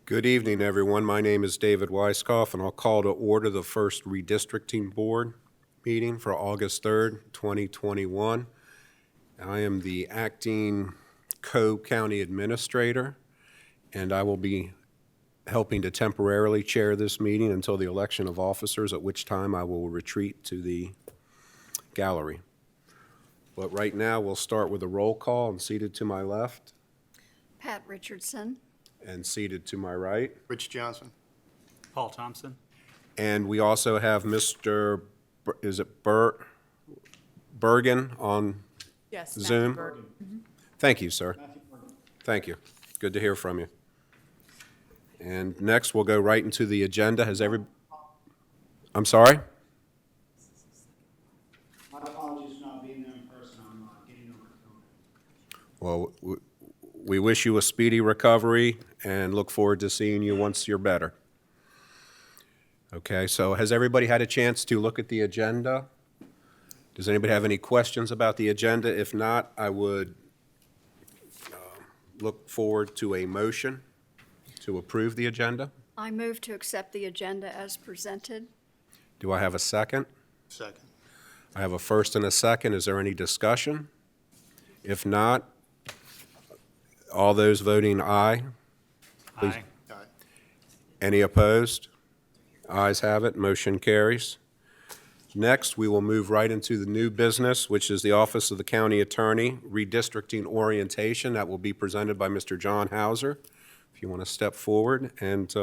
Good evening, everyone. My name is David Weiskopf, and I'll call to order the first redistricting board meeting for August 3rd, 2021. I am the acting co-county administrator, and I will be helping to temporarily chair this meeting until the election of officers, at which time I will retreat to the gallery. But right now, we'll start with a roll call, and seated to my left Pat Richardson. and seated to my right. Rich Johnson. Paul Thompson. And we also have Mr., is it Bergen on Yes. Zoom? Matthew Berg. Thank you, sir. Thank you. Good to hear from you. And next, we'll go right into the agenda. I'm sorry? My apologies for not being there in person. I'm getting over COVID. Well, we wish you a speedy recovery and look forward to seeing you once you're better. Okay, so has everybody had a chance to look at the agenda? Does anybody have any questions about the agenda? If not, I would look forward to a motion to approve the agenda. I move to accept the agenda as presented. Do I have a second? Second. I have a first and a second. Is there any discussion? If not, all those voting aye. Please. Aye. Aye. Any opposed? Ayes have it, motion carries. Next, we will move right into the new business, which is the Office of the County Attorney Redistricting Orientation. That will be presented by Mr. John Hauser. If you want to step forward and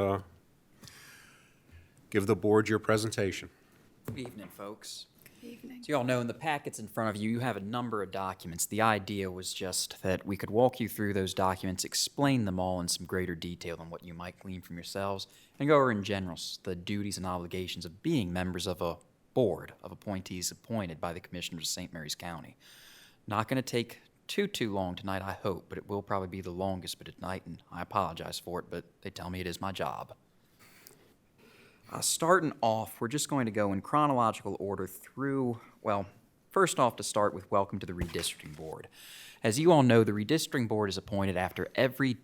give the board your presentation. Good evening, folks. Evening. As you all know, in the packets in front of you, you have a number of documents. The idea was just that we could walk you through those documents, explain them all in some greater detail than what you might glean from yourselves, and go over in general the duties and obligations of being members of a board of appointees appointed by the Commissioners of St. Mary's County. Not going to take too long tonight, I hope, but it will probably be the longest bit of night, and I apologize for it, but they tell me it is my job. Starting off, we're just going to go in chronological order through, well, first off to start with welcome to the Redistricting Board. As you all know, the Redistricting Board is appointed after every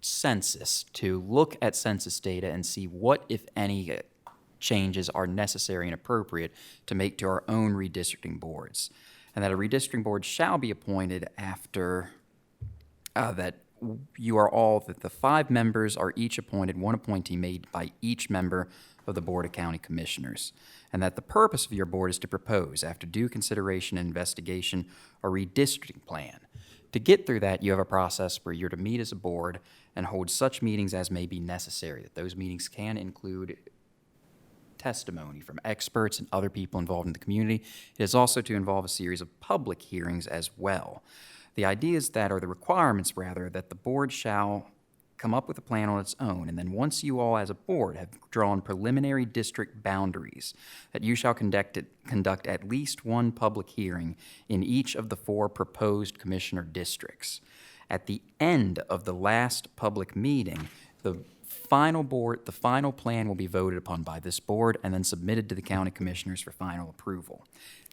census to look at census data and see what, if any, changes are necessary and appropriate to make to our own redistricting boards. And that a redistricting board shall be appointed after that the 5 members are each appointed, one appointee made by each member of the Board of County Commissioners, and that the purpose of your board is to propose, after due consideration and investigation, a redistricting plan. To get through that, you have a process where you're to meet as a board and hold such meetings as may be necessary. That those meetings can include testimony from experts and other people involved in the community. It is also to involve a series of public hearings as well. The ideas that, or the requirements rather, that the board shall come up with a plan on its own, and then once you all as a board have drawn preliminary district boundaries, that you shall conduct at least one public hearing in each of the 4 proposed commissioner districts. At the end of the last public meeting, the final plan will be voted upon by this board and then submitted to the county commissioners for final approval.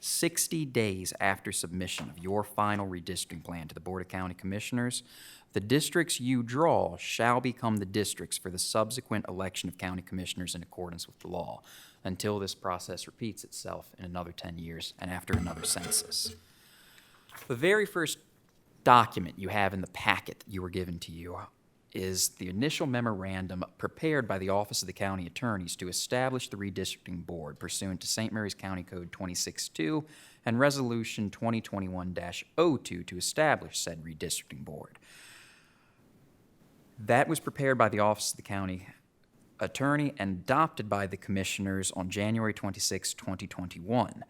60 days after submission of your final redistricting plan to the Board of County Commissioners, the districts you draw shall become the districts for the subsequent election of county commissioners in accordance with the law, until this process repeats itself in another 10 years and after another census. The very first document you have in the packet that you were given to you is the initial memorandum prepared by the Office of the County Attorneys to establish the Redistricting Board pursuant to St. Mary's County Code 26-2 and Resolution 2021-02 to establish said Redistricting Board. That was prepared by the Office of the County Attorney and adopted by the Commissioners on January 26, 2021.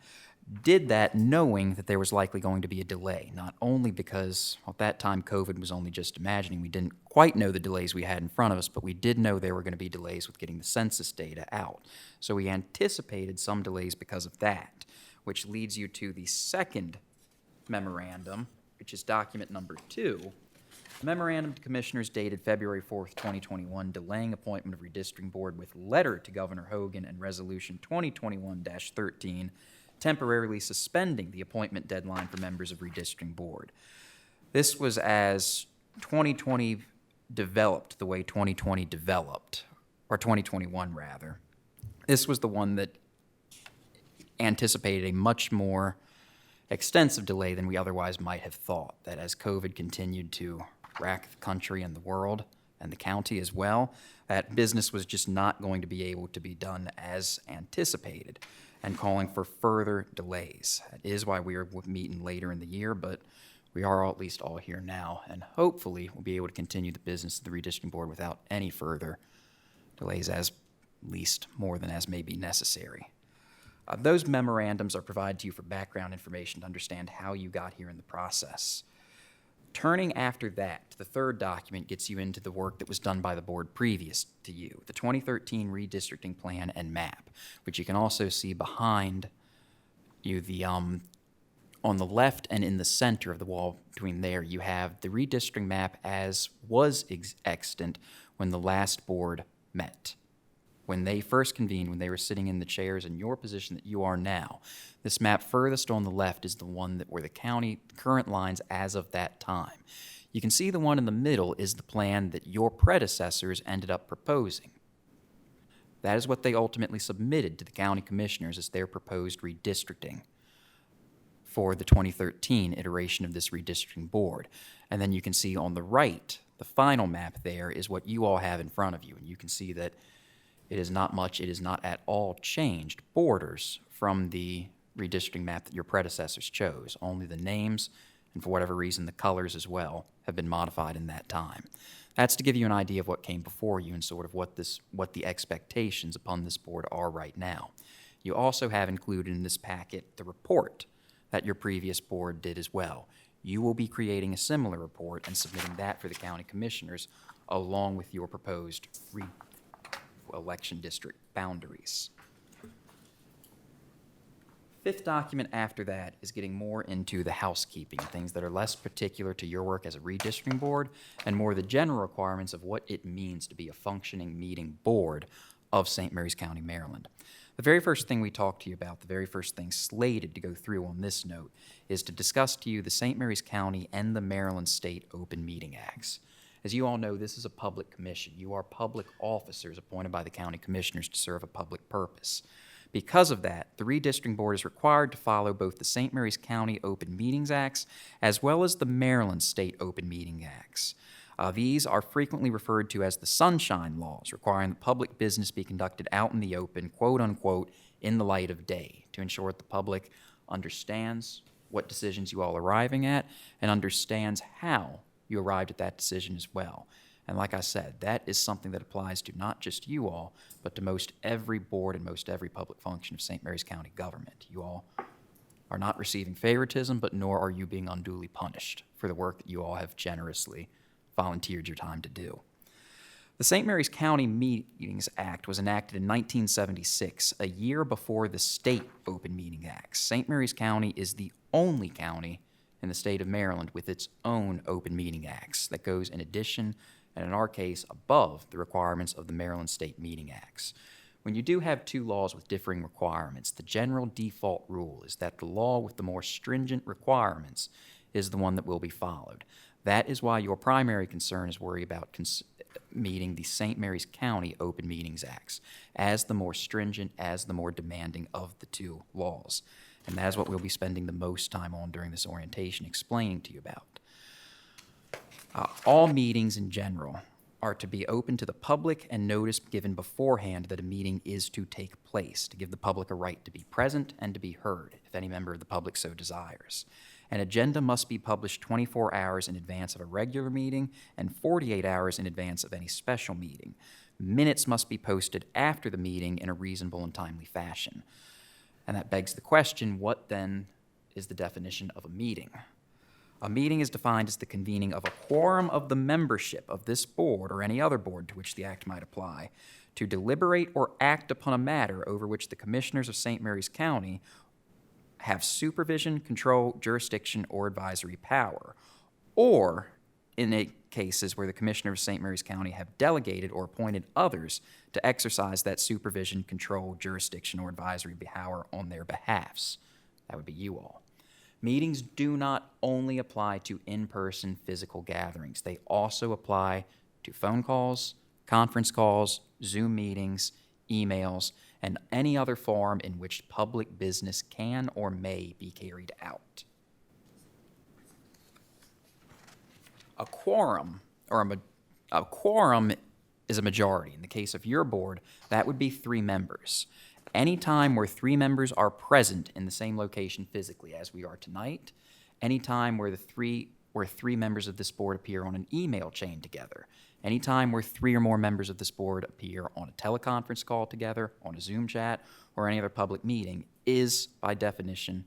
Did that knowing that there was likely going to be a delay, not only because at that time COVID was only just imagining. We didn't quite know the delays we had in front of us, but we did know there were going to be delays with getting the census data out. So we anticipated some delays because of that, which leads you to the second memorandum, which is document number 2. Memorandum to Commissioners dated February 4th, 2021, delaying appointment of Redistricting Board with letter to Governor Hogan and Resolution 2021-13, temporarily suspending the appointment deadline for members of Redistricting Board. This was as 2020 developed the way 2020 developed, or 2021 rather, this was the one that anticipated a much more extensive delay than we otherwise might have thought, that as COVID continued to rack the country and the world and the county as well, that business was just not going to be able to be done as anticipated, and calling for further delays. That is why we are meeting later in the year, but we are at least all here now, and hopefully we'll be able to continue the business of the redistricting board without any further delays, as least more than as may be necessary. Those memorandums are provided to you for background information to understand how you got here in the process. Turning after that, the third document gets you into the work that was done by the board previous to you, the 2013 redistricting plan and map, which you can also see behind you, on the left and in the center of the wall between there, you have the redistricting map as was extant when the last board met. When they first convened, when they were sitting in the chairs in your position that you are now, this map furthest on the left is the one that were the county current lines as of that time. You can see the one in the middle is the plan that your predecessors ended up proposing. That is what they ultimately submitted to the county commissioners as their proposed redistricting for the 2013 iteration of this redistricting board. And then you can see on the right, the final map there is what you all have in front of you. And you can see that it is not much, it is not at all changed borders from the redistricting map that your predecessors chose. Only the names, and for whatever reason, the colors as well, have been modified in that time. That's to give you an idea of what came before you and sort of what the expectations upon this board are right now. You also have included in this packet the report that your previous board did as well. You will be creating a similar report and submitting that for the county commissioners along with your proposed election district boundaries. Fifth document after that is getting more into the housekeeping, things that are less particular to your work as a redistricting board and more the general requirements of what it means to be a functioning meeting board of St. Mary's County, Maryland. The very first thing we talked to you about, the very first thing slated to go through on this note, is to discuss to you the St. Mary's County and the Maryland State Open Meeting Acts. As you all know, this is a public commission. You are public officers appointed by the county commissioners to serve a public purpose. Because of that, the redistricting board is required to follow both the St. Mary's County Open Meetings Acts as well as the Maryland State Open Meeting Acts. These are frequently referred to as the Sunshine Laws, requiring that public business be conducted out in the open, quote unquote, in the light of day, to ensure that the public understands what decisions you all are arriving at and understands how you arrived at that decision as well. And like I said, that is something that applies to not just you all, but to most every board and most every public function of St. Mary's County government. You all are not receiving favoritism, but nor are you being unduly punished for the work that you all have generously volunteered your time to do. The St. Mary's County Meetings Act was enacted in 1976, a year before the State Open Meeting Acts. St. Mary's County is the only county in the state of Maryland with its own open meeting acts that goes in addition, and in our case, above the requirements of the Maryland State Meeting Acts. When you do have two laws with differing requirements, the general default rule is that the law with the more stringent requirements is the one that will be followed. That is why your primary concern is worry about meeting the St. Mary's County Open Meetings Acts as the more stringent, as the more demanding of the two laws. And that is what we'll be spending the most time on during this orientation, explaining to you about. All meetings in general are to be open to the public and notice given beforehand that a meeting is to take place, to give the public a right to be present and to be heard, if any member of the public so desires. An agenda must be published 24 hours in advance of a regular meeting and 48 hours in advance of any special meeting. Minutes must be posted after the meeting in a reasonable and timely fashion. And that begs the question, what then is the definition of a meeting? A meeting is defined as the convening of a quorum of the membership of this board or any other board to which the act might apply to deliberate or act upon a matter over which the commissioners of St. Mary's County have supervision, control, jurisdiction, or advisory power, or in cases where the commissioner of St. Mary's County have delegated or appointed others to exercise that supervision, control, jurisdiction, or advisory power on their behalfs. That would be you all. Meetings do not only apply to in-person physical gatherings. They also apply to to phone calls, conference calls, Zoom meetings, emails, and any other form in which public business can or may be carried out. A quorum, a quorum is a majority. In the case of your board, that would be 3 members. Any time where 3 members are present in the same location physically, as we are tonight, any time where 3 members of this board appear on an email chain together, any time where 3 or more members of this board appear on a teleconference call together, on a Zoom chat, or any other public meeting, is by definition,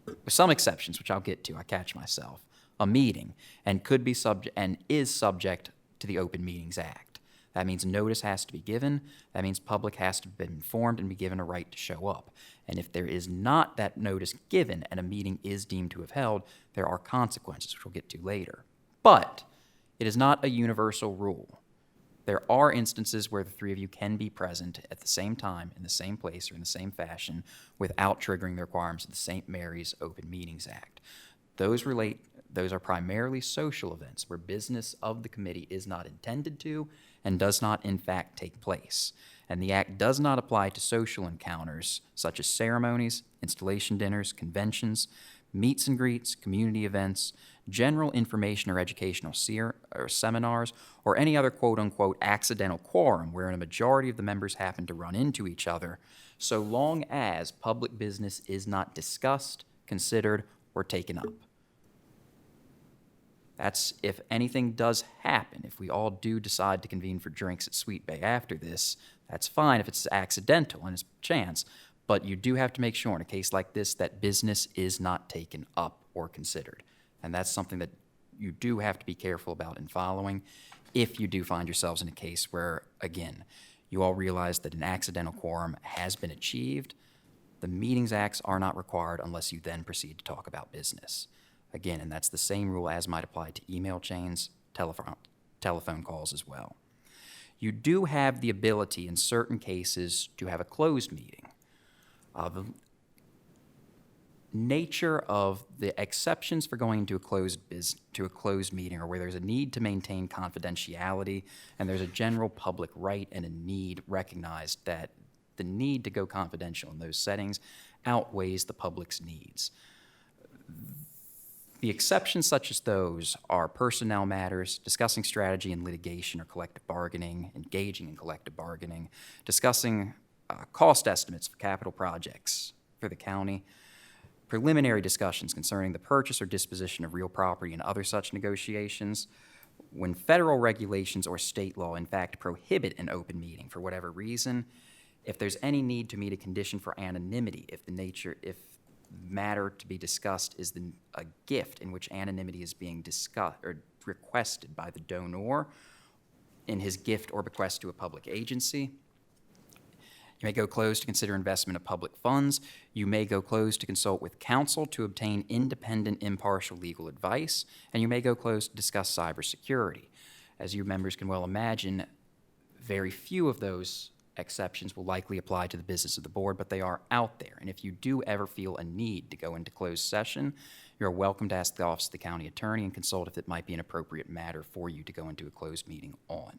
with some exceptions, which I'll get to, I catch myself, a meeting, and could be subject and is subject to the Open Meetings Act. That means notice has to be given. That means public has to be informed and be given a right to show up. And if there is not that notice given and a meeting is deemed to have held, there are consequences, which we'll get to later. But it is not a universal rule. There are instances where the 3 of you can be present at the same time, in the same place, or in the same fashion without triggering the requirements of the St. Mary's Open Meetings Act. Those are primarily social events where business of the committee is not intended to and does not in fact take place. And the Act does not apply to social encounters such as ceremonies, installation dinners, conventions, meets and greets, community events, general information or educational seminars, or any other quote-unquote accidental quorum wherein a majority of the members happen to run into each other, so long as public business is not discussed, considered, or taken up. That's if anything does happen. If we all do decide to convene for drinks at Sweet Bay after this, that's fine if it's accidental and it's chance, but you do have to make sure in a case like this that business is not taken up or considered. And that's something that you do have to be careful about in following if you do find yourselves in a case where, again, you all realize that an accidental quorum has been achieved. The Meetings Acts are not required unless you then proceed to talk about business. Again, and that's the same rule as might apply to email chains, telephone calls as well. You do have the ability in certain cases to have a closed meeting. The nature of the exceptions for going to a closed meeting or where there's a need to maintain confidentiality and there's a general public right and a need recognized that the need to go confidential in those settings outweighs the public's needs. The exceptions such as those are personnel matters, discussing strategy in litigation or collective bargaining, engaging in collective bargaining, discussing cost estimates for capital projects for the county, preliminary discussions concerning the purchase or disposition of real property and other such negotiations. When federal regulations or state law in fact prohibit an open meeting for whatever reason, if there's any need to meet a condition for anonymity, if matter to be discussed is a gift in which anonymity is being discussed or requested by the donor in his gift or bequest to a public agency. You may go closed to consider investment of public funds. You may go closed to consult with counsel to obtain independent, impartial legal advice. And you may go closed to discuss cybersecurity. As you members can well imagine, very few of those exceptions will likely apply to the business of the board, but they are out there. And if you do ever feel a need to go into closed session, you're welcome to ask the Office of the County Attorney and consult if it might be an appropriate matter for you to go into a closed meeting on.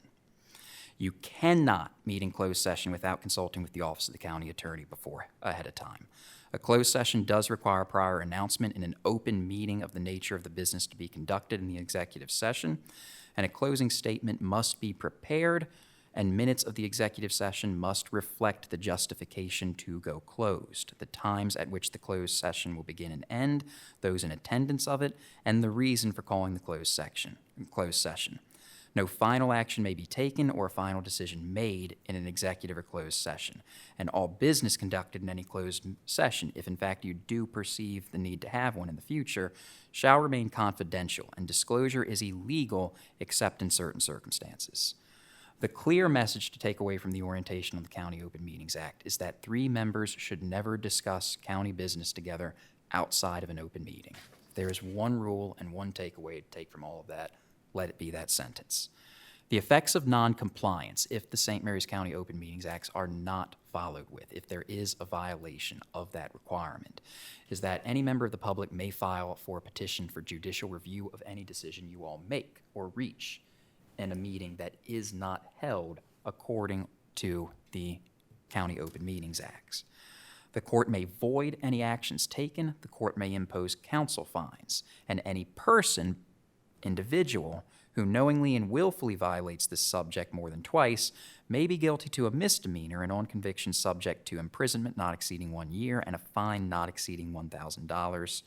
You cannot meet in closed session without consulting with the Office of the County Attorney ahead of time. A closed session does require prior announcement in an open meeting of the nature of the business to be conducted in the executive session, and a closing statement must be prepared, and minutes of the executive session must reflect the justification to go closed, the times at which the closed session will begin and end, those in attendance of it, and the reason for calling the closed session. No final action may be taken or a final decision made in an executive or closed session, and all business conducted in any closed session, if in fact you do perceive the need to have one in the future, shall remain confidential, and disclosure is illegal except in certain circumstances. The clear message to take away from the orientation of the County Open Meetings Act is that 3 members should never discuss county business together outside of an open meeting. There is one rule and one takeaway to take from all of that. Let it be that sentence. The effects of noncompliance, if the St. Mary's County Open Meetings Acts are not followed with, if there is a violation of that requirement, is that any member of the public may file for a petition for judicial review of any decision you all make or reach in a meeting that is not held according to the County Open Meetings Acts. The court may void any actions taken, the court may impose counsel fines, and any person, individual, who knowingly and willfully violates this subject more than twice may be guilty to a misdemeanor and on conviction subject to imprisonment not exceeding 1 year and a fine not exceeding $1,000.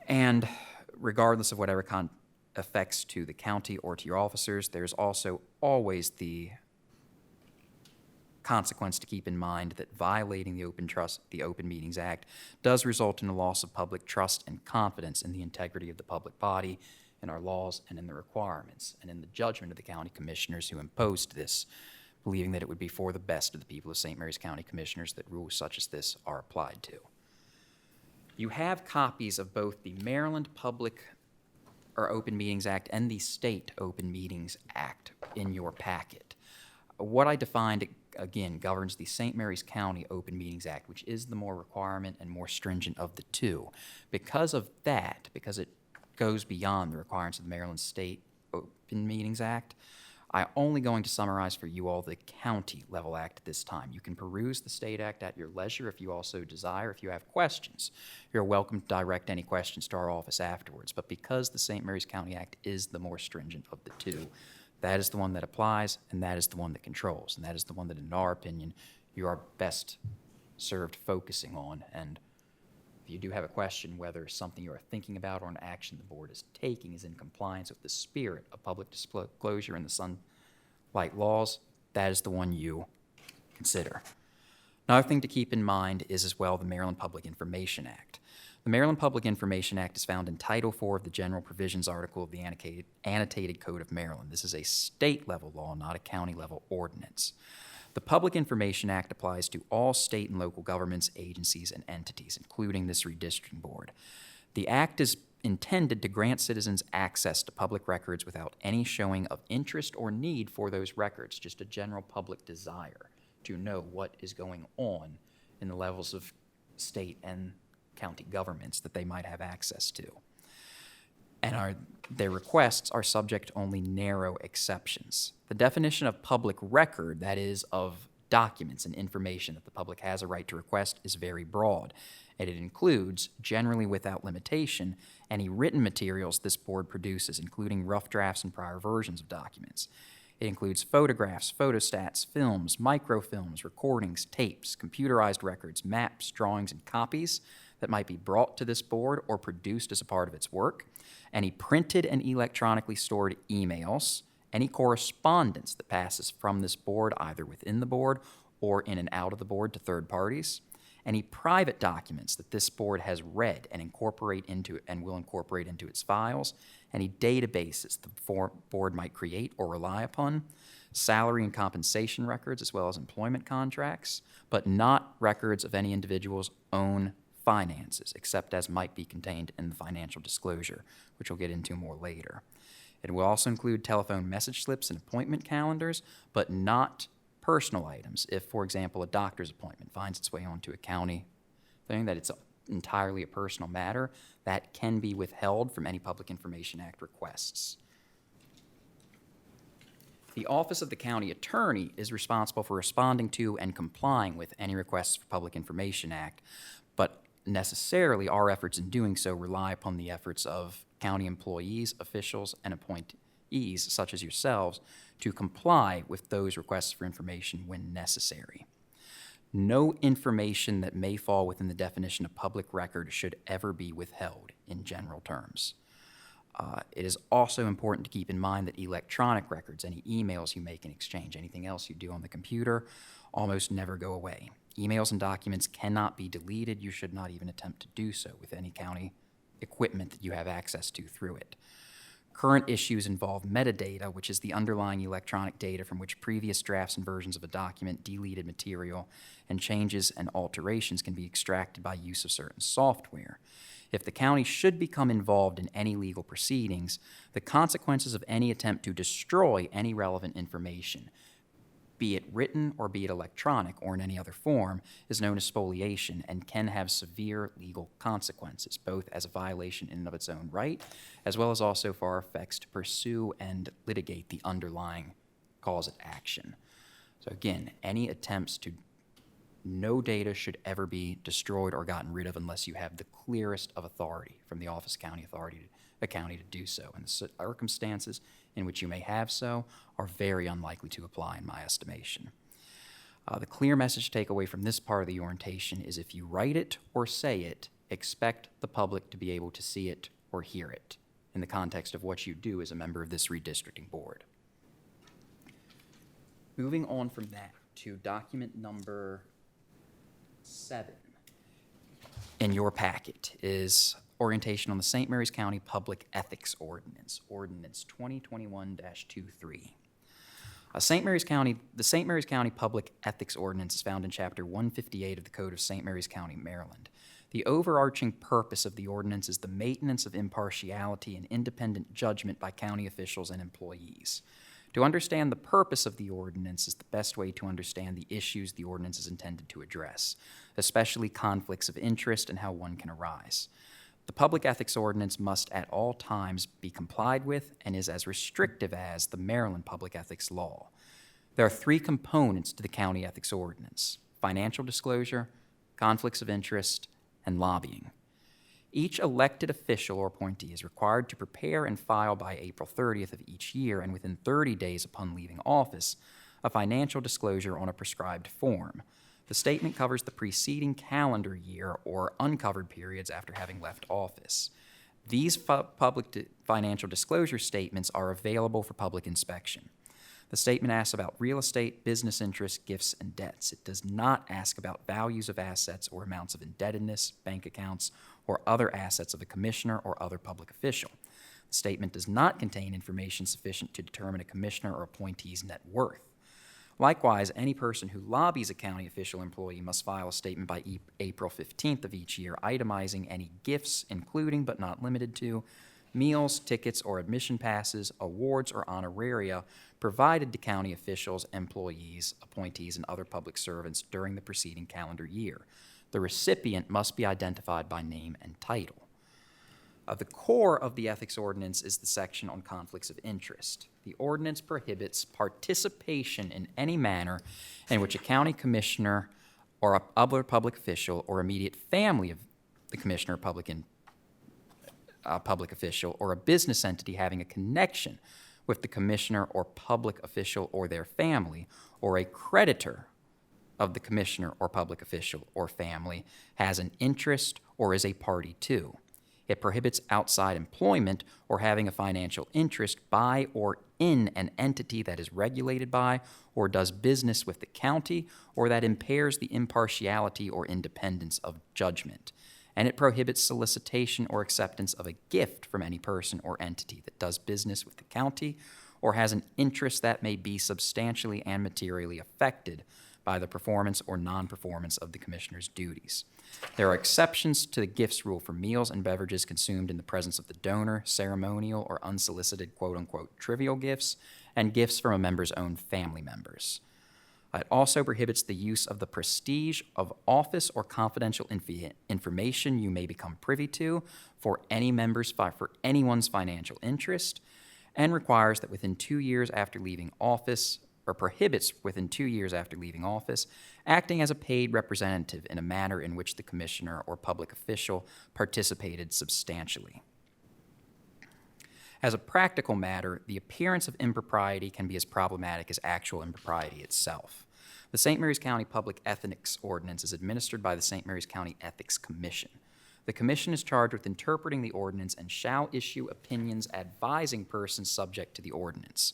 And regardless of whatever effects to the county or to your officers, there's also always the consequence to keep in mind that violating the Open Meetings Act does result in a loss of public trust and confidence in the integrity of the public body, in our laws, and in the requirements, and in the judgment of the county commissioners who imposed this, believing that it would be for the best of the people of St. Mary's County Commissioners that rules such as this are applied to. You have copies of both the Maryland Open Meetings Act and the State Open Meetings Act in your packet. What I defined, again, governs the St. Mary's County Open Meetings Act, which is the more requirement and more stringent of the two. Because of that, because it goes beyond the requirements of the Maryland State Open Meetings Act, I'm only going to summarize for you all the county level act at this time. You can peruse the state act at your leisure if you also desire. If you have questions, you're welcome to direct any questions to our office afterwards. But because the St. Mary's County Act is the more stringent of the two, that is the one that applies, and that is the one that controls, and that is the one that, in our opinion, you are best served focusing on. And if you do have a question whether something you are thinking about or an action the board is taking is in compliance with the spirit of public disclosure and the Sunlight laws, that is the one you consider. Another thing to keep in mind is as well the Maryland Public Information Act. The Maryland Public Information Act is found in Title IV of the General Provisions article of the Annotated Code of Maryland. This is a state-level law, not a county-level ordinance. The Public Information Act applies to all state and local governments, agencies, and entities, including this redistricting board. The act is intended to grant citizens access to public records without any showing of interest or need for those records, just a general public desire to know what is going on in the levels of state and county governments that they might have access to. And their requests are subject to only narrow exceptions. The definition of public record, that is, of documents and information that the public has a right to request, is very broad, and it includes, generally without limitation, any written materials this board produces, including rough drafts and prior versions of documents. It includes photographs, photostats, films, microfilms, recordings, tapes, computerized records, maps, drawings, and copies that might be brought to this board or produced as a part of its work, any printed and electronically stored emails, any correspondence that passes from this board either within the board or in and out of the board to third parties, any private documents that this board has read and will incorporate into its files, any databases the board might create or rely upon, salary and compensation records as well as employment contracts, but not records of any individual's own finances, except as might be contained in the financial disclosure, which we'll get into more later. It will also include telephone message slips and appointment calendars, but not personal items. If, for example, a doctor's appointment finds its way onto a county thing, that it's entirely a personal matter, that can be withheld from any Public Information Act requests. The Office of the County Attorney is responsible for responding to and complying with any requests for Public Information Act, but necessarily our efforts in doing so rely upon the efforts of county employees, officials, and appointees, such as yourselves, to comply with those requests for information when necessary. No information that may fall within the definition of public record should ever be withheld in general terms. It is also important to keep in mind that electronic records, any emails you make in exchange, anything else you do on the computer, almost never go away. Emails and documents cannot be deleted. You should not even attempt to do so with any county equipment that you have access to through it. Current issues involve metadata, which is the underlying electronic data from which previous drafts and versions of a document, deleted material, and changes and alterations can be extracted by use of certain software. If the county should become involved in any legal proceedings, the consequences of any attempt to destroy any relevant information, be it written or be it electronic or in any other form, is known as spoliation and can have severe legal consequences, both as a violation in and of its own right, as well as also for our effects to pursue and litigate the underlying cause of action. So again, any attempts to no data should ever be destroyed or gotten rid of unless you have the clearest of authority from the Office of County Authority a county to do so. And the circumstances in which you may have so are very unlikely to apply in my estimation. The clear message to take away from this part of the orientation is if you write it or say it, expect the public to be able to see it or hear it in the context of what you do as a member of this redistricting board. Moving on from that to document number 7 in your packet is orientation on the St. Mary's County Public Ethics Ordinance, Ordinance 2021-23. The St. Mary's County Public Ethics Ordinance is found in Chapter 158 of the Code of St. Mary's County, Maryland. The overarching purpose of the ordinance is the maintenance of impartiality and independent judgment by county officials and employees. To understand the purpose of the ordinance is the best way to understand the issues the ordinance is intended to address, especially conflicts of interest and how one can arise. The Public Ethics Ordinance must at all times be complied with and is as restrictive as the Maryland Public Ethics Law. There are 3 components to the County Ethics Ordinance: financial disclosure, conflicts of interest, and lobbying. Each elected official or appointee is required to prepare and file by April 30th of each year and within 30 days upon leaving office a financial disclosure on a prescribed form. The statement covers the preceding calendar year or uncovered periods after having left office. These public financial disclosure statements are available for public inspection. The statement asks about real estate, business interests, gifts, and debts. It does not ask about values of assets or amounts of indebtedness, bank accounts, or other assets of a commissioner or other public official. The statement does not contain information sufficient to determine a commissioner or appointee's net worth. Likewise, any person who lobbies a county official employee must file a statement by April 15th of each year itemizing any gifts, including but not limited to meals, tickets, or admission passes, awards, or honoraria provided to county officials, employees, appointees, and other public servants during the preceding calendar year. The recipient must be identified by name and title. The core of the ethics ordinance is the section on conflicts of interest. The ordinance prohibits participation in any manner in which a county commissioner or other public official or immediate family of the commissioner or public official or a business entity having a connection with the commissioner or public official or their family or a creditor of the commissioner or public official or family has an interest or is a party to. It prohibits outside employment or having a financial interest by or in an entity that is regulated by or does business with the county or that impairs the impartiality or independence of judgment. And it prohibits solicitation or acceptance of a gift from any person or entity that does business with the county or has an interest that may be substantially and materially affected by the performance or non-performance of the commissioner's duties. There are exceptions to the gifts rule for meals and beverages consumed in the presence of the donor, ceremonial or unsolicited quote-unquote trivial gifts, and gifts from a member's own family members. It also prohibits the use of the prestige of office or confidential information you may become privy to for anyone's financial interest, and requires that within 2 years after leaving office, or prohibits within 2 years after leaving office, acting as a paid representative in a manner in which the commissioner or public official participated substantially. As a practical matter, the appearance of impropriety can be as problematic as actual impropriety itself. The St. Mary's County Public Ethics Ordinance is administered by the St. Mary's County Ethics Commission. The commission is charged with interpreting the ordinance and shall issue opinions advising persons subject to the ordinance.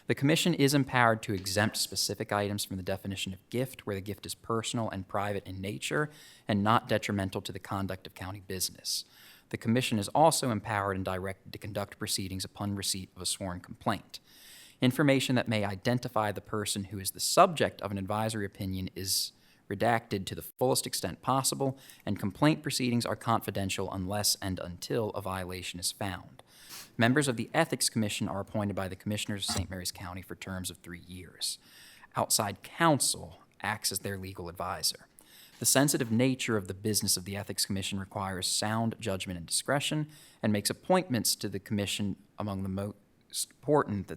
The commission is empowered to exempt specific items from the definition of gift where the gift is personal and private in nature and not detrimental to the conduct of county business. The commission is also empowered and directed to conduct proceedings upon receipt of a sworn complaint. Information that may identify the person who is the subject of an advisory opinion is redacted to the fullest extent possible, and complaint proceedings are confidential unless and until a violation is found. Members of the Ethics Commission are appointed by the Commissioners of St. Mary's County for terms of 3 years. Outside counsel acts as their legal advisor. The sensitive nature of the business of the Ethics Commission requires sound judgment and discretion, and makes appointments to the commission among the most important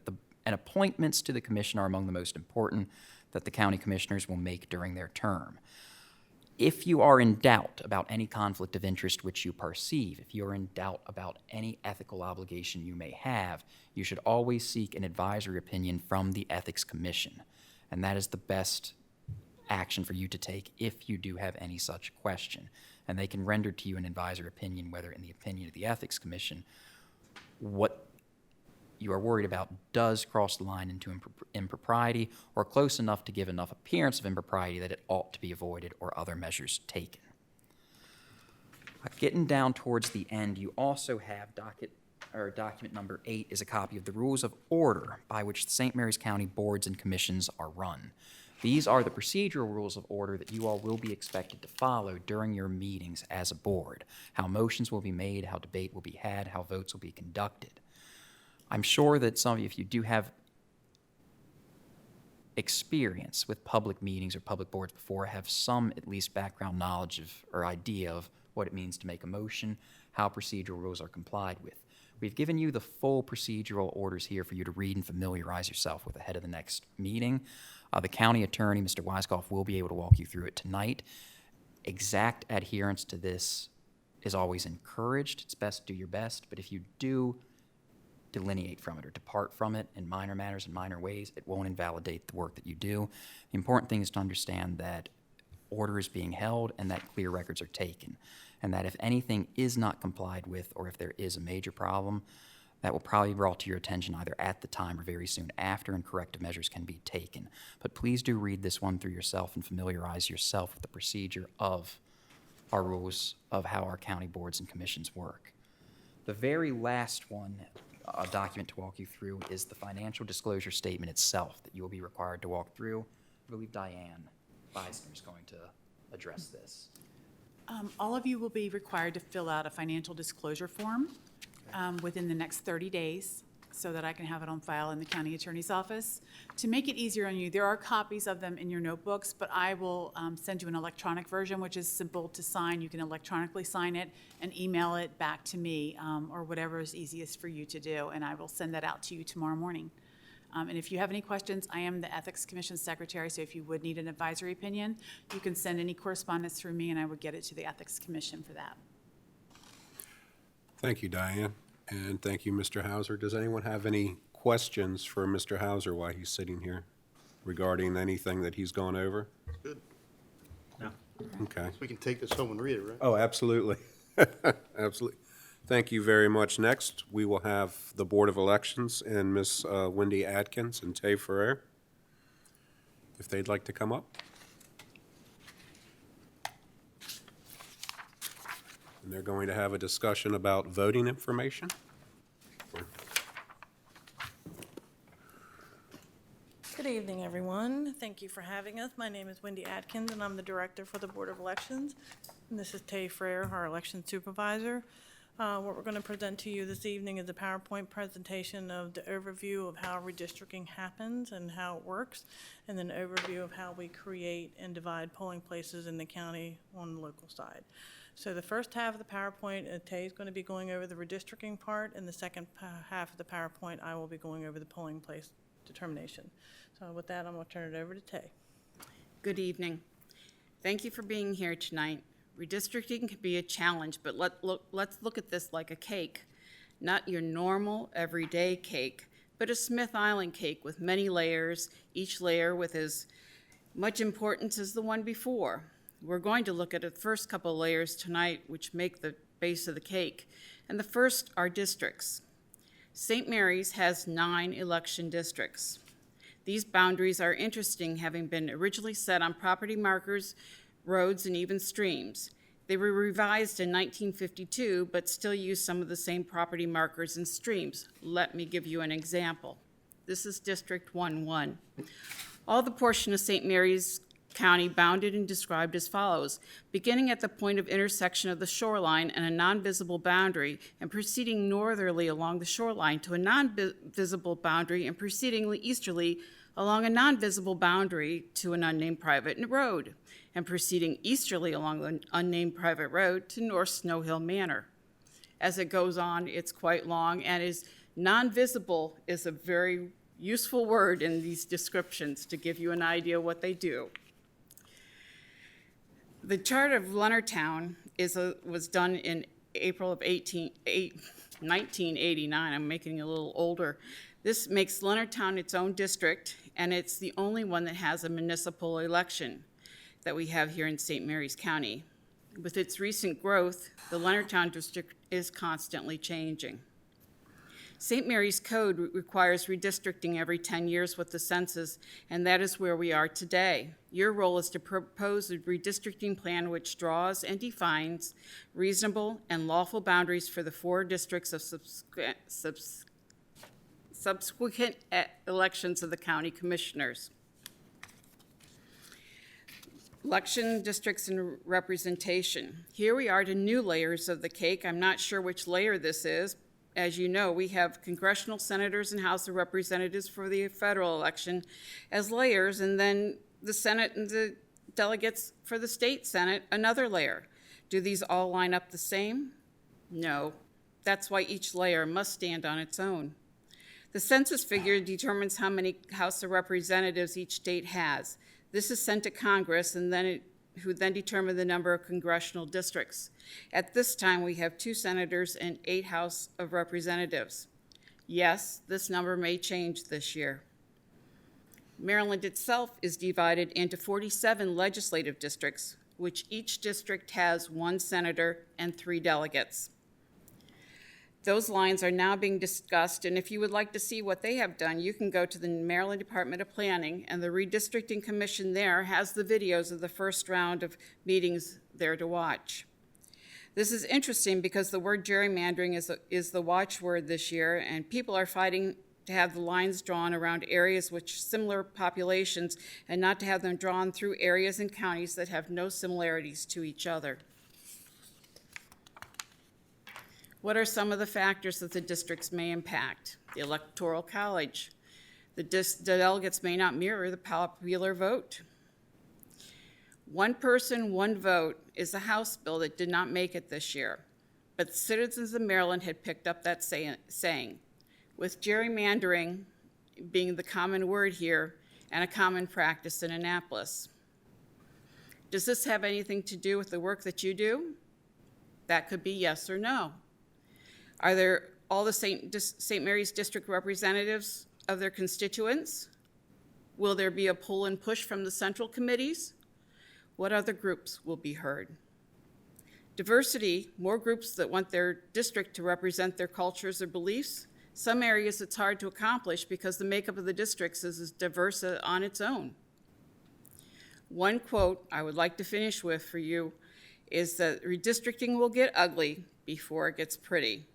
and appointments to the commission are among the most important that the county commissioners will make during their term. If you are in doubt about any conflict of interest which you perceive, if you are in doubt about any ethical obligation you may have, you should always seek an advisory opinion from the Ethics Commission, and that is the best action for you to take if you do have any such question. And they can render to you an advisory opinion, whether in the opinion of the Ethics Commission, what you are worried about does cross the line into impropriety or close enough to give enough appearance of impropriety that it ought to be avoided or other measures taken. Getting down towards the end, you also have document number 8 is a copy of the Rules of Order by which the St. Mary's County boards and commissions are run. These are the procedural rules of order that you all will be expected to follow during your meetings as a board. How motions will be made, how debate will be had, how votes will be conducted. I'm sure that some of you, if you do have experience with public meetings or public boards before, have some at least background knowledge of or idea of what it means to make a motion, how procedural rules are complied with. We've given you the full procedural orders here for you to read and familiarize yourself with ahead of the next meeting. The county attorney, Mr. Weiskopf, will be able to walk you through it tonight. Exact adherence to this is always encouraged. It's best to do your best, but if you do delineate from it or depart from it in minor matters and minor ways, it won't invalidate the work that you do. The important thing is to understand that order is being held and that clear records are taken, and that if anything is not complied with or if there is a major problem, that will probably be brought to your attention either at the time or very soon after, and corrective measures can be taken. But please do read this one through yourself and familiarize yourself with the procedure of our rules of how our county boards and commissions work. The very last one, document to walk you through, is the financial disclosure statement itself that you will be required to walk through. I believe Diane Beisner is going to address this. All of you will be required to fill out a financial disclosure form within the next 30 days so that I can have it on file in the county attorney's office. To make it easier on you, there are copies of them in your notebooks, but I will send you an electronic version, which is simple to sign. You can electronically sign it and email it back to me, or whatever is easiest for you to do, and I will send that out to you tomorrow morning. And if you have any questions, I am the Ethics Commission Secretary, so if you would need an advisory opinion, you can send any correspondence through me, and I would get it to the Ethics Commission for that. Thank you, Diane, and thank you, Mr. Hauser. Does anyone have any questions for Mr. Hauser while he's sitting here regarding anything that he's gone over? Good. No. Okay. We can take this home and read it, right? Oh, absolutely. Absolutely. Thank you very much. Next, we will have the Board of Elections and Ms. Wendy Atkins and Tay Ferrer, if they'd like to come up. And they're going to have a discussion about voting information. Good evening, everyone. Thank you for having us. My name is Wendy Atkins, and I'm the Director for the Board of Elections. And this is Tay Frere, our Election Supervisor. What we're going to present to you this evening is a PowerPoint presentation of the overview of how redistricting happens and how it works, and then an overview of how we create and divide polling places in the county on the local side. So the first half of the PowerPoint, Tay is going to be going over the redistricting part, and the second half of the PowerPoint, I will be going over the polling place determination. So with that, I'm going to turn it over to Tay. Good evening. Thank you for being here tonight. Redistricting can be a challenge, but let's look at this like a cake. Not your normal, everyday cake, but a Smith Island cake with many layers, each layer with as much importance as the one before. We're going to look at the first couple layers tonight, which make the base of the cake. And the first are districts. St. Mary's has 9 election districts. These boundaries are interesting, having been originally set on property markers, roads, and even streams. They were revised in 1952, but still use some of the same property markers and streams. Let me give you an example. This is District 1-1. All the portion of St. Mary's County bounded and described as follows: beginning at the point of intersection of the shoreline and a non-visible boundary, and proceeding northerly along the shoreline to a non-visible boundary, and proceeding easterly along a non-visible boundary to an unnamed private road, and proceeding easterly along the unnamed private road to North Snow Hill Manor. As it goes on, it's quite long, and is non-visible is a very useful word in these descriptions to give you an idea what they do. The chart of Leonardtown was done in April of 1989. I'm making it a little older. This makes Leonardtown its own district, and it's the only one that has a municipal election that we have here in St. Mary's County. With its recent growth, the Leonardtown district is constantly changing. St. Mary's Code requires redistricting every 10 years with the census, and that is where we are today. Your role is to propose a redistricting plan which draws and defines reasonable and lawful boundaries for the 4 districts of subsequent elections of the county commissioners. Election districts and representation. Here we are to new layers of the cake. I'm not sure which layer this is. As you know, we have congressional senators and House of Representatives for the federal election as layers, and then the Senate and the delegates for the state Senate, another layer. Do these all line up the same? No. That's why each layer must stand on its own. The census figure determines how many House of Representatives each state has. This is sent to Congress, and who then determine the number of congressional districts. At this time, we have 2 senators and 8 House of Representatives. Yes, this number may change this year. Maryland itself is divided into 47 legislative districts, which each district has 1 senator and 3 delegates. Those lines are now being discussed, and if you would like to see what they have done, you can go to the Maryland Department of Planning, and the Redistricting Commission there has the videos of the first round of meetings there to watch. This is interesting because the word gerrymandering is the watchword this year, and people are fighting to have the lines drawn around areas with similar populations and not to have them drawn through areas and counties that have no similarities to each other. What are some of the factors that the districts may impact? The Electoral College. The delegates may not mirror the popular vote. 1 person, 1 vote is a House bill that did not make it this year, but citizens of Maryland had picked up that saying. With gerrymandering being the common word here and a common practice in Annapolis. Does this have anything to do with the work that you do? That could be yes or no. Are there all the St. Mary's district representatives of their constituents? Will there be a pull and push from the central committees? What other groups will be heard? Diversity, more groups that want their district to represent their cultures or beliefs. Some areas it's hard to accomplish because the makeup of the districts is diverse on its own. One quote I would like to finish with for you is that redistricting will get ugly before it gets pretty.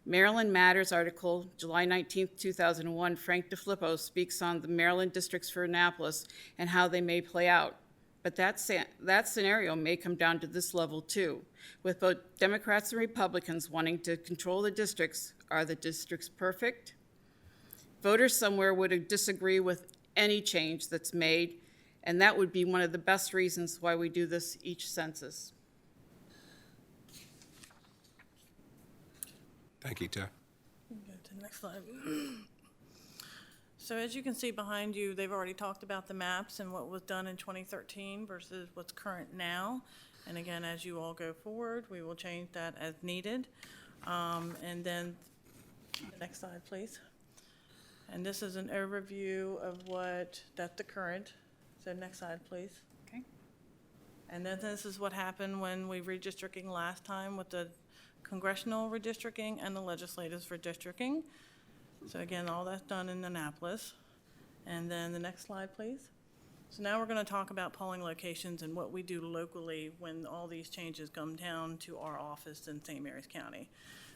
Maryland Matters article, July 19, 2001, Frank DeFilippo speaks on the Maryland districts for Annapolis and how they may play out. But that scenario may come down to this level too. With both Democrats and Republicans wanting to control the districts, are the districts perfect? Voters somewhere would disagree with any change that's made, and that would be one of the best reasons why we do this each census. Thank you, Ted. Go to the next slide. So as you can see behind you, they've already talked about the maps and what was done in 2013 versus what's current now. And again, as you all go forward, we will change that as needed. And then the next slide, please. And this is an overview of that's the current. So next slide, please. Okay. And then this is what happened when we redistricting last time with the congressional redistricting and the legislative redistricting. So again, all that's done in Annapolis. And then the next slide, please. So now we're going to talk about polling locations and what we do locally when all these changes come down to our office in St. Mary's County.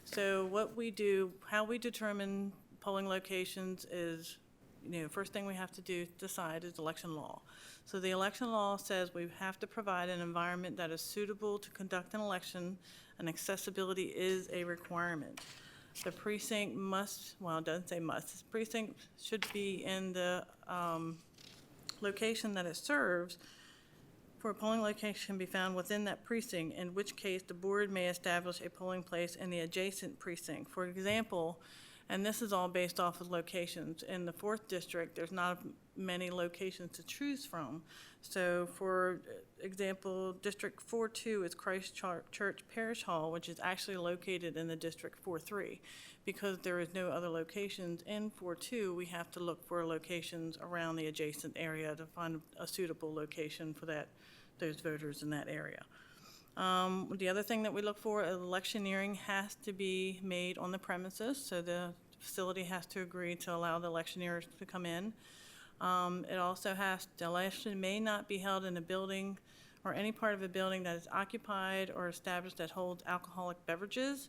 So what we do, how we determine polling locations is first thing we have to decide is election law. So the election law says we have to provide an environment that is suitable to conduct an election, and accessibility is a requirement. The precinct must, well, it doesn't say must, the precinct should be in the location that it serves. For a polling location can be found within that precinct, in which case the board may establish a polling place in the adjacent precinct. For example, and this is all based off of locations. In the 4th district, there's not many locations to choose from. So for example, District 4-2 is Christ Church Parish Hall, which is actually located in the District 4-3. Because there is no other locations in 4-2, we have to look for locations around the adjacent area to find a suitable location for those voters in that area. The other thing that we look for is electioneering has to be made on the premises, so the facility has to agree to allow the electioneers to come in. It also the election may not be held in a building or any part of a building that is occupied or established that holds alcoholic beverages.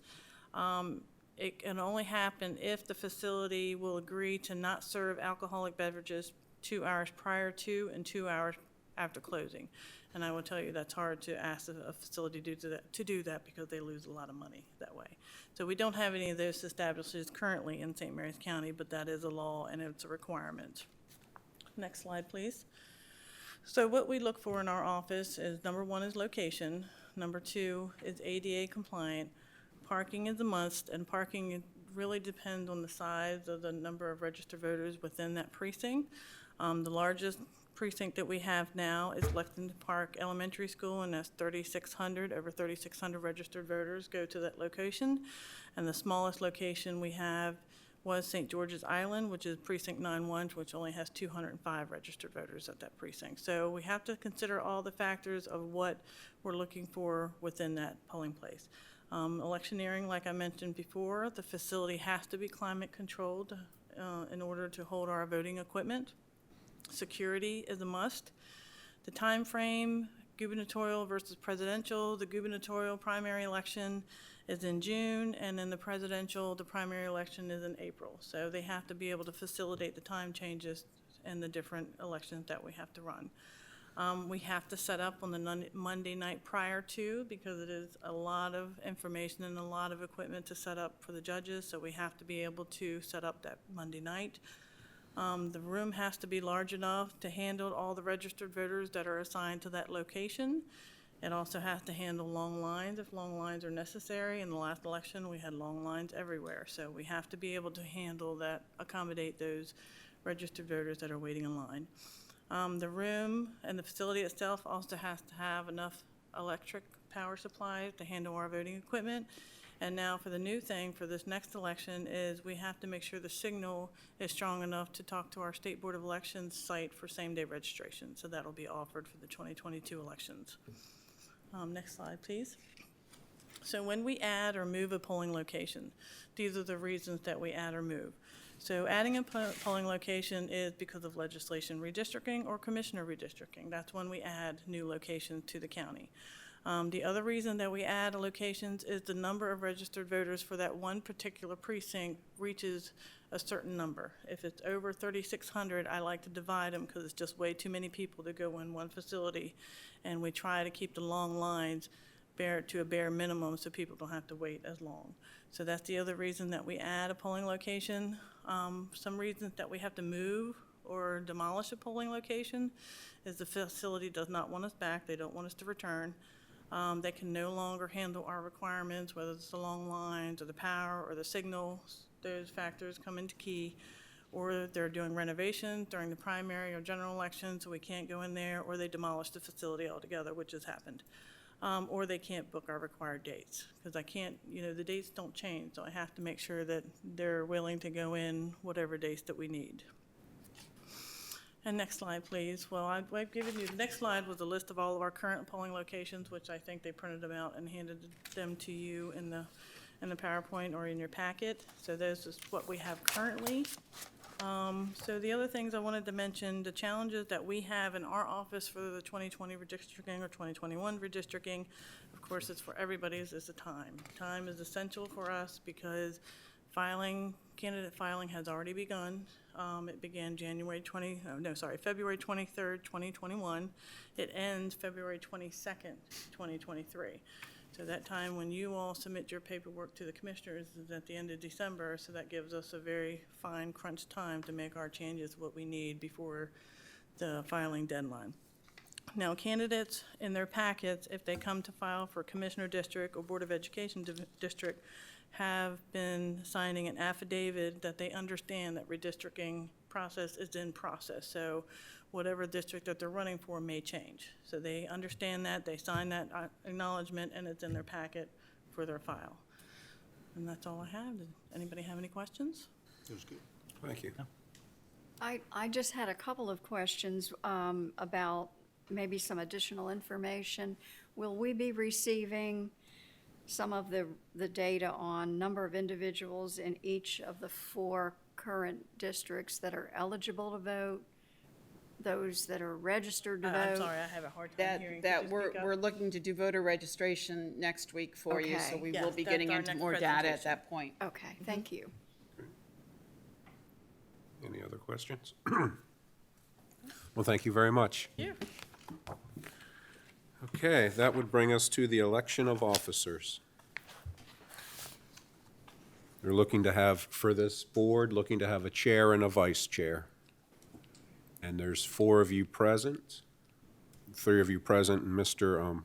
It can only happen if the facility will agree to not serve alcoholic beverages 2 hours prior to and 2 hours after closing. And I will tell you, that's hard to ask a facility to do that because they lose a lot of money that way. So we don't have any of those establishments currently in St. Mary's County, but that is a law and it's a requirement. Next slide, please. So what we look for in our office is, number 1 is location, number 2 is ADA compliant, parking is a must, and parking really depends on the size of the number of registered voters within that precinct. The largest precinct that we have now is Lexington Park Elementary School, and that's 3,600. Over 3,600 registered voters go to that location. And the smallest location we have was St. George's Island, which is Precinct 9-1, which only has 205 registered voters at that precinct. So we have to consider all the factors of what we're looking for within that polling place. Electioneering, like I mentioned before, the facility has to be climate controlled in order to hold our voting equipment. Security is a must. The time frame, gubernatorial versus presidential. The gubernatorial primary election is in June, and then the presidential, the primary election is in April. So they have to be able to facilitate the time changes and the different elections that we have to run. We have to set up on the Monday night prior to, because it is a lot of information and a lot of equipment to set up for the judges, so we have to be able to set up that Monday night. The room has to be large enough to handle all the registered voters that are assigned to that location. It also has to handle long lines if long lines are necessary. In the last election, we had long lines everywhere. So we have to be able to handle that, accommodate those registered voters that are waiting in line. The room and the facility itself also has to have enough electric power supply to handle our voting equipment. And now for the new thing for this next election is we have to make sure the signal is strong enough to talk to our State Board of Elections site for same-day registration. So that'll be offered for the 2022 elections. Next slide, please. So when we add or move a polling location, these are the reasons that we add or move. So adding a polling location is because of legislation redistricting or commissioner redistricting. That's when we add new locations to the county. The other reason that we add locations is the number of registered voters for that one particular precinct reaches a certain number. If it's over 3,600, I like to divide them because it's just way too many people to go in one facility. And we try to keep the long lines to a bare minimum so people don't have to wait as long. So that's the other reason that we add a polling location. Some reasons that we have to move or demolish a polling location is the facility does not want us back. They don't want us to return. They can no longer handle our requirements, whether it's the long lines or the power or the signals. Those factors come into key. Or they're doing renovations during the primary or general election, so we can't go in there, or they demolish the facility altogether, which has happened. Or they can't book our required dates, because I can't, the dates don't change, so I have to make sure that they're willing to go in whatever dates that we need. And next slide, please. Well, I've given you, the next slide was a list of all of our current polling locations, which I think they printed them out and handed them to you in the PowerPoint or in your packet. So this is what we have currently. So the other things I wanted to mention, the challenges that we have in our office for the 2020 redistricting or 2021 redistricting, of course, it's for everybody's, is the time. Time is essential for us because Candidate filing has already begun. It began February 23rd, 2021. It ends February 22nd, 2023. So that time when you all submit your paperwork to the commissioners is at the end of December, so that gives us a very fine crunch time to make our changes, what we need before the filing deadline. Now, candidates in their packets, if they come to file for Commissioner District or Board of Education District, have been signing an affidavit that they understand that redistricting process is in process. So whatever district that they're running for may change. So they understand that, they sign that acknowledgement, and it's in their packet for their file. And that's all I have. Does anybody have any questions? Thank you. I just had a couple of questions about maybe some additional information. Will we be receiving some of the data on number of individuals in each of the 4 current districts that are eligible to vote, those that are registered to vote? I'm sorry, I have a hard time hearing. Could you We're speak up? we're looking to do voter registration next week for you, so Okay. we Yes, will be that's getting our into next more data at presentation. that point. Okay, thank you. Any other questions? Well, thank you very much. Yeah. Okay, that would bring us to the election of officers. They're looking to have, for this board, looking to have a chair and a vice chair. And there's 4 of you present, 3 of you present, and Mr.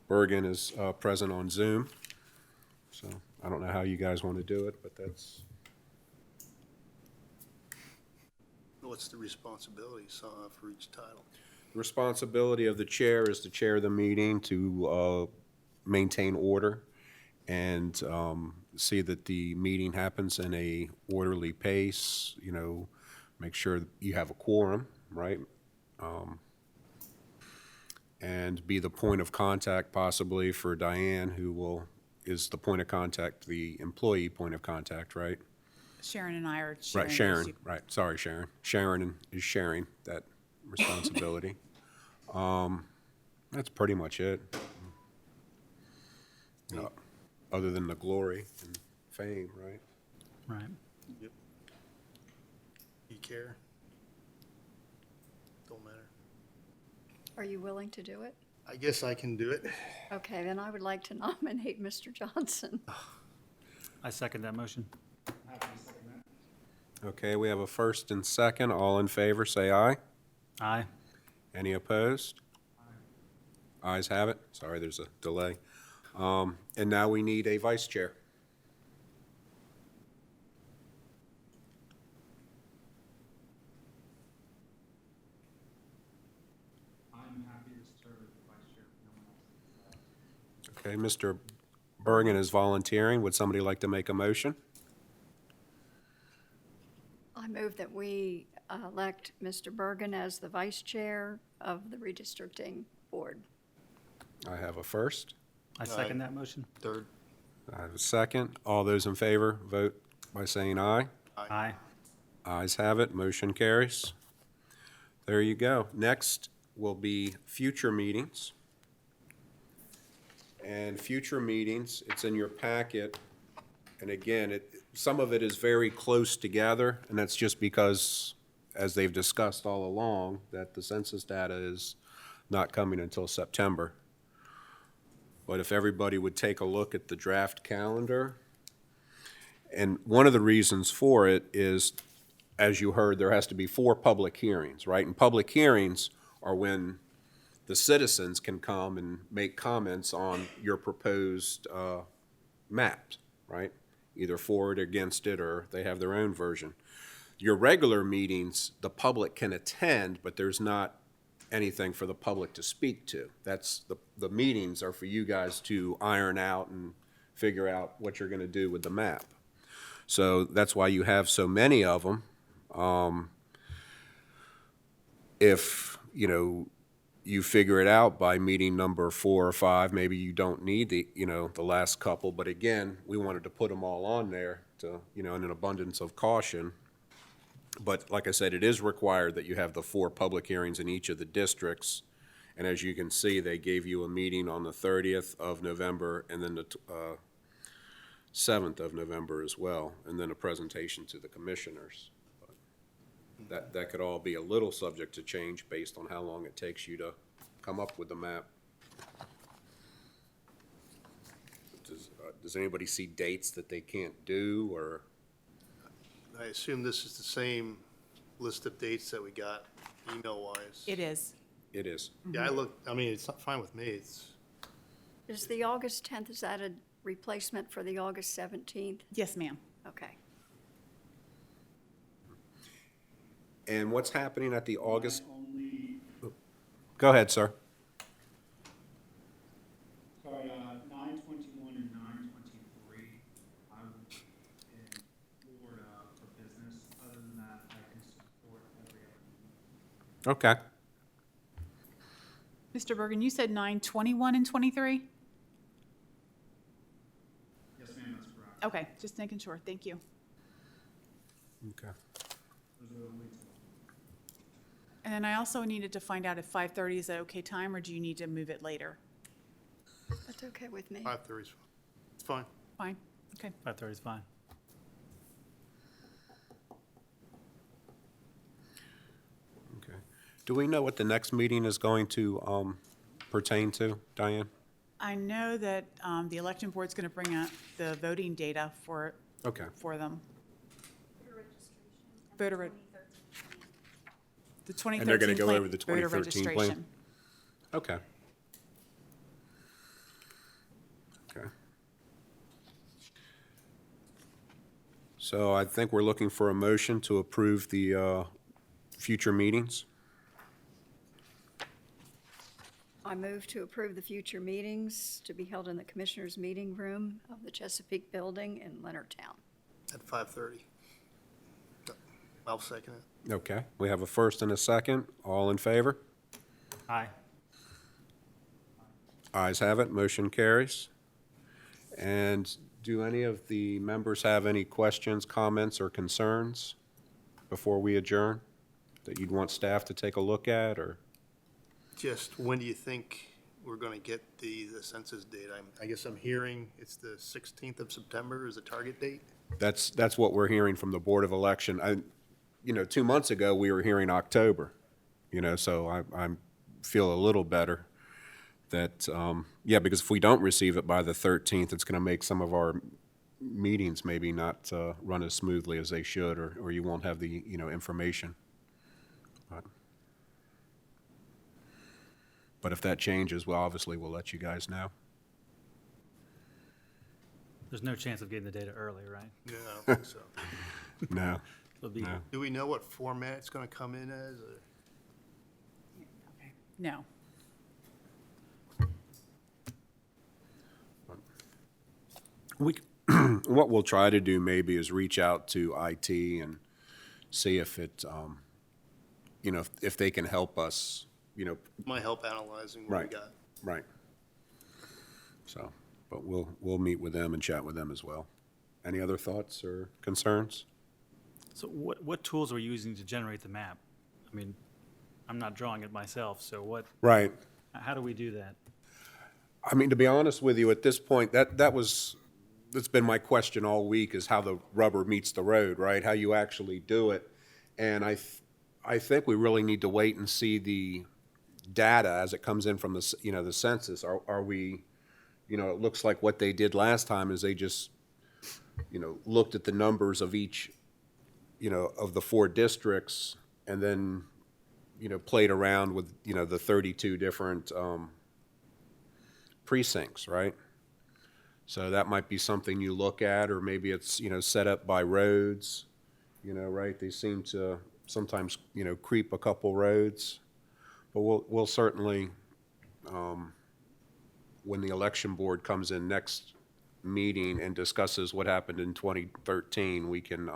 Bergen is present on Zoom. So I don't know how you guys want to do it, but that's, What's the responsibilities for each title? the responsibility of the chair is to chair the meeting, to maintain order, and see that the meeting happens in a orderly pace, you know, make sure you have a quorum, right? And be the point of contact possibly for Diane, who is the point of contact, the employee point of contact, right? Sharon and I are sharing. Right, those Sharon, two- right, sorry, Sharon. Sharon is sharing that responsibility. That's pretty much it. Other than the glory and fame, right? Right. Yep. You care? Don't matter. Are you willing to do it? I guess I can do it. Okay, then I would like to nominate Mr. Johnson. I second that motion. Okay, we have a first and second. All in favor, say aye. Aye. Any opposed? Ayes have it. Sorry, there's a delay. And now we need a vice chair. I'm happy to serve as vice chair if no one else. Okay, Mr. Bergen is volunteering. Would somebody like to make a motion? I move that we elect Mr. Bergen as the vice chair of the redistricting board. I have a first. I second that motion. Third. I have a second. All those in favor, vote by saying aye. Aye. Ayes have it, motion carries. There you go. Next will be future meetings. And future meetings, it's in your packet. And again, some of it is very close together, and that's just because, as they've discussed all along, that the census data is not coming until September. But if everybody would take a look at the draft calendar, and one of the reasons for it is, as you heard, there has to be 4 public hearings, right? And public hearings are when the citizens can come and make comments on your proposed map, right? Either for it, against it, or they have their own version. Your regular meetings, the public can attend, but there's not anything for the public to speak to. That's, the meetings are for you guys to iron out and figure out what you're gonna do with the map. So that's why you have so many of them. If, you know, you figure it out by meeting number 4 or 5, maybe you don't need the, you know, the last couple, but again, we wanted to put them all on there to, you know, in an abundance of caution. But like I said, it is required that you have the 4 public hearings in each of the districts. And as you can see, they gave you a meeting on the 30th of November and then the 7th of November as well, and then a presentation to the commissioners. But that could all be a little subject to change based on how long it takes you to come up with the map. Does anybody see dates that they can't do, or? I assume this is the same list of dates that we got email-wise. It is. It is. Yeah, I mean, it's not fine with me. It's, Is the August 10th, is that a replacement for the August 17th? Yes, ma'am. Okay. And what's happening at the August? Only, Go ahead, sir. sorry, 9/21 and 9/23, I'm in Florida for business. Other than that, I can support every other meeting. Okay. Mr. Bergen, you said 9/21 and 23? Yes, ma'am, that's correct. Okay, just making sure. Thank you. Okay. Those are the only two. And then I also needed to find out if 5:30 is an okay time, or do you need to move it later? That's okay with me. 5:30 is fine. It's fine. Fine, okay. 5:30 is fine. Okay. Do we know what the next meeting is going to pertain to, Diane? I know that the election board's going to bring out the voting data for Okay. them. Voter registration. The 2013 And they're gonna go plan- over the voter 2013 plan? registration. Okay. Okay. So I think we're looking for a motion to approve the future meetings. I move to approve the future meetings to be held in the Commissioners' Meeting Room of the Chesapeake Building in Leonardtown. At 5:30. I'll second it. Okay, we have a first and a second. All in favor? Aye. Ayes have it, motion carries. And do any of the members have any questions, comments, or concerns before we adjourn that you'd want staff to take a look at, or? Just when do you think we're going to get the census data? I guess I'm hearing it's the 16th of September is the target date? That's what we're hearing from the Board of Election. 2 months ago, we were hearing October, so I feel a little better that, because if we don't receive it by the 13th, it's going to make some of our meetings maybe not run as smoothly as they should, or you won't have the, information. But if that changes, well, obviously, we'll let you guys know. There's no chance of getting the data early, right? No, I don't think so. No, It'll be, no. Do we know what format it's going to come in as? or- No. What we'll try to do maybe is reach out to IT and see if it, if they can help us, Might help analyzing what we Right. got. right. So, but we'll meet with them and chat with them as well. Any other thoughts or concerns? so what tools are we using to generate the map? I mean, I'm not drawing it myself, so Right. how do we do that? I mean, to be honest with you, at this point, that's been my question all week, is how the rubber meets the road, right? How you actually do it. And I think we really need to wait and see the data as it comes in from the census. Are we, it looks like what they did last time is they just, looked at the numbers of each, of the 4 districts, and then, played around with, the 32 different precincts, right? So that might be something you look at, or maybe it's, set up by roads, right? They seem to sometimes, creep a couple roads. But we'll certainly, when the election board comes in next meeting and discusses what happened in 2013, we can,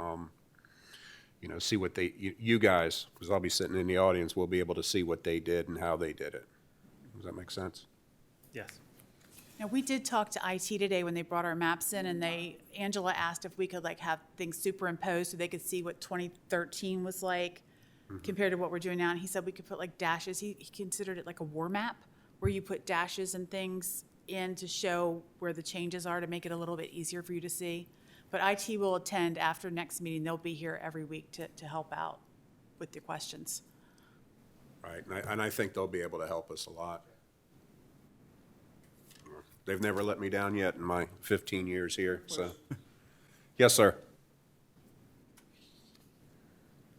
see what you guys, because I'll be sitting in the audience, will be able to see what they did and how they did it. Does that make sense? Yes. Now, we did talk to IT today when they brought our maps in, and Angela asked if we could have things superimposed so they could see what 2013 was like compared to what we're doing now. And he said we could put dashes. He considered it like a war map, where you put dashes and things in to show where the changes are to make it a little bit easier for you to see. But IT will attend after next meeting. They'll be here every week to help out with your questions. Right, and I think they'll be able to help us a lot. They've never let me down yet in my 15 years here, so. Yes, sir.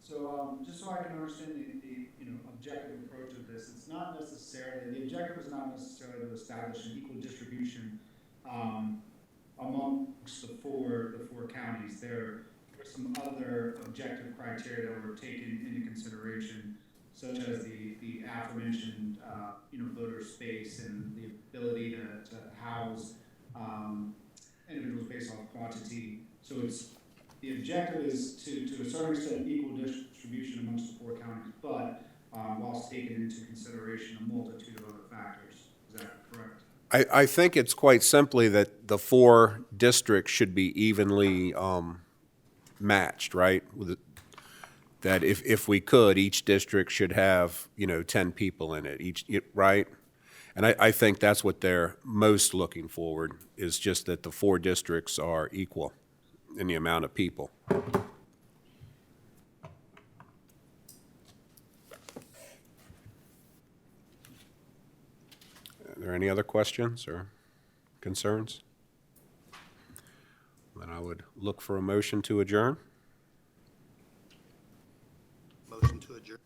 So, just so I can understand the objective approach of this, it's not necessarily, the objective is not necessarily to establish an equal distribution, amongst the four counties. There are some other objective criteria that were taken into consideration, such as the aforementioned, voter space and the ability to house, individuals based on quantity. So the objective is to a certain extent equal distribution amongst the four counties, but whilst taking into consideration a multitude of other factors. Is that correct? I think it's quite simply that the 4 districts should be evenly matched, right? That if we could, each district should have, 10 people in it, right? And I think that's what they're most looking forward, is just that the 4 districts are equal in the amount of people. Are there any other questions or concerns? Then I would look for a motion to adjourn. Motion to adjourn.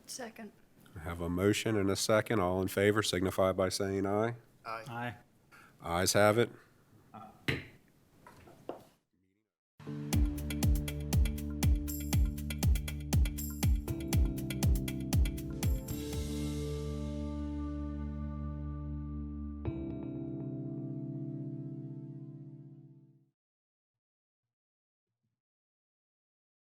Second. I have a motion and a second. All in favor signify by saying aye. Aye. Aye. Ayes have it.